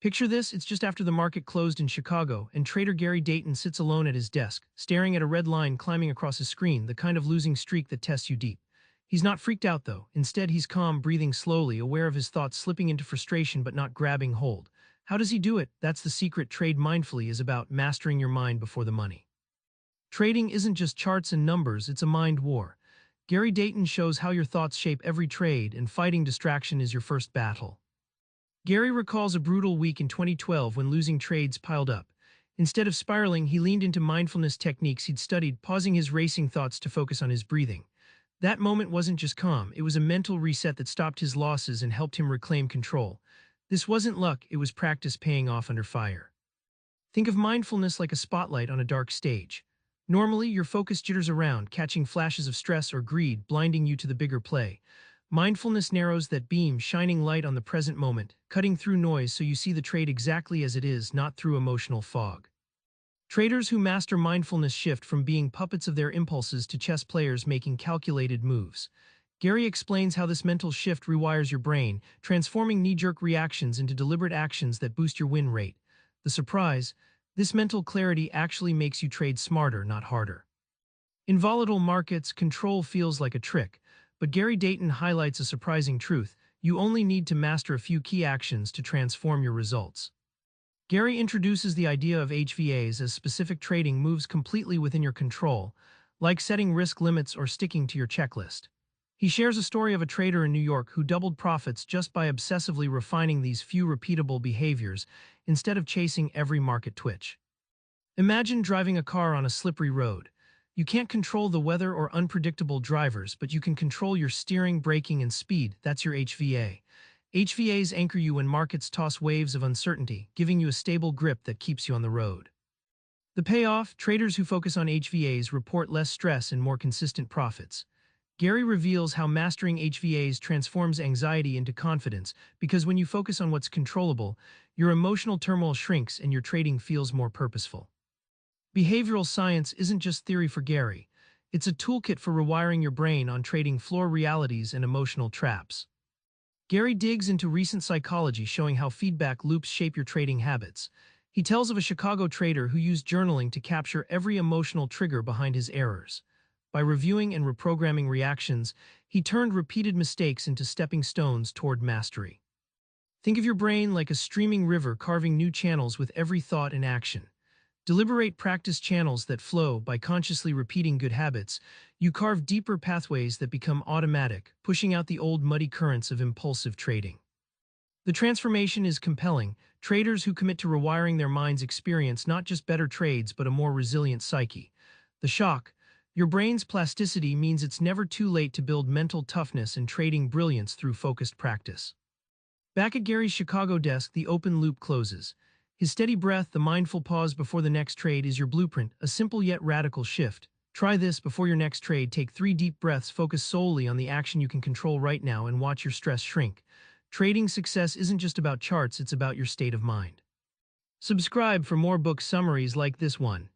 Picture this, it's just after the market closed in Chicago, and trader Gary Dayton sits alone at his desk, staring at a red line climbing across his screen, the kind of losing streak that tests you deep. He's not freaked out, though. Instead, he's calm, breathing slowly, aware of his thoughts slipping into frustration but not grabbing hold. How does he do it? That's the secret. Trade mindfully is about mastering your mind before the money. Trading isn't just charts and numbers, it's a mind war. Gary Dayton shows how your thoughts shape every trade, and fighting distraction is your first battle. Gary recalls a brutal week in 2012 when losing trades piled up. Instead of spiraling, he leaned into mindfulness techniques he'd studied, pausing his racing thoughts to focus on his breathing. That moment wasn't just calm, it was a mental reset that stopped his losses and helped him reclaim control. This wasn't luck, it was practice paying off under fire. Think of mindfulness like a spotlight on a dark stage. Normally, your focus jitters around, catching flashes of stress or greed, blinding you to the bigger play. Mindfulness narrows that beam, shining light on the present moment, cutting through noise so you see the trade exactly as it is, not through emotional fog. Traders who master mindfulness shift from being puppets of their impulses to chess players making calculated moves. Gary explains how this mental shift rewires your brain, transforming knee-jerk reactions into deliberate actions that boost your win rate. The surprise: this mental clarity actually makes you trade smarter, not harder. In volatile markets, control feels like a trick, but Gary Dayton highlights a surprising truth: you only need to master a few key actions to transform your results. Gary introduces the idea of HVAs as specific trading moves completely within your control, like setting risk limits or sticking to your checklist. He shares a story of a trader in New York who doubled profits just by obsessively refining these few repeatable behaviors instead of chasing every market twitch. Imagine driving a car on a slippery road. You can't control the weather or unpredictable drivers, but you can control your steering, braking, and speed. That's your HVA. HVAs anchor you when markets toss waves of uncertainty, giving you a stable grip that keeps you on the road. The payoff: traders who focus on HVAs report less stress and more consistent profits. Gary reveals how mastering HVAs transforms anxiety into confidence, because when you focus on what's controllable, your emotional turmoil shrinks and your trading feels more purposeful. Behavioral science isn't just theory for Gary. It's a toolkit for rewiring your brain on trading floor realities and emotional traps. Gary digs into recent psychology, showing how feedback loops shape your trading habits. He tells of a Chicago trader who used journaling to capture every emotional trigger behind his errors. By reviewing and reprogramming reactions, he turned repeated mistakes into stepping stones toward mastery. Think of your brain like a streaming river, carving new channels with every thought and action. Deliberate practice channels that flow. By consciously repeating good habits, you carve deeper pathways that become automatic, pushing out the old muddy currents of impulsive trading. The transformation is compelling. Traders who commit to rewiring their minds experience not just better trades but a more resilient psyche. The shock: your brain's plasticity means it's never too late to build mental toughness and trading brilliance through focused practice. Back at Gary's Chicago desk, the open loop closes. His steady breath, the mindful pause before the next trade, is your blueprint, a simple yet radical shift. Try this before your next trade. Take 3 deep breaths, focus solely on the action you can control right now, and watch your stress shrink. Trading success isn't just about charts, it's about your state of mind. Subscribe for more book summaries like this one.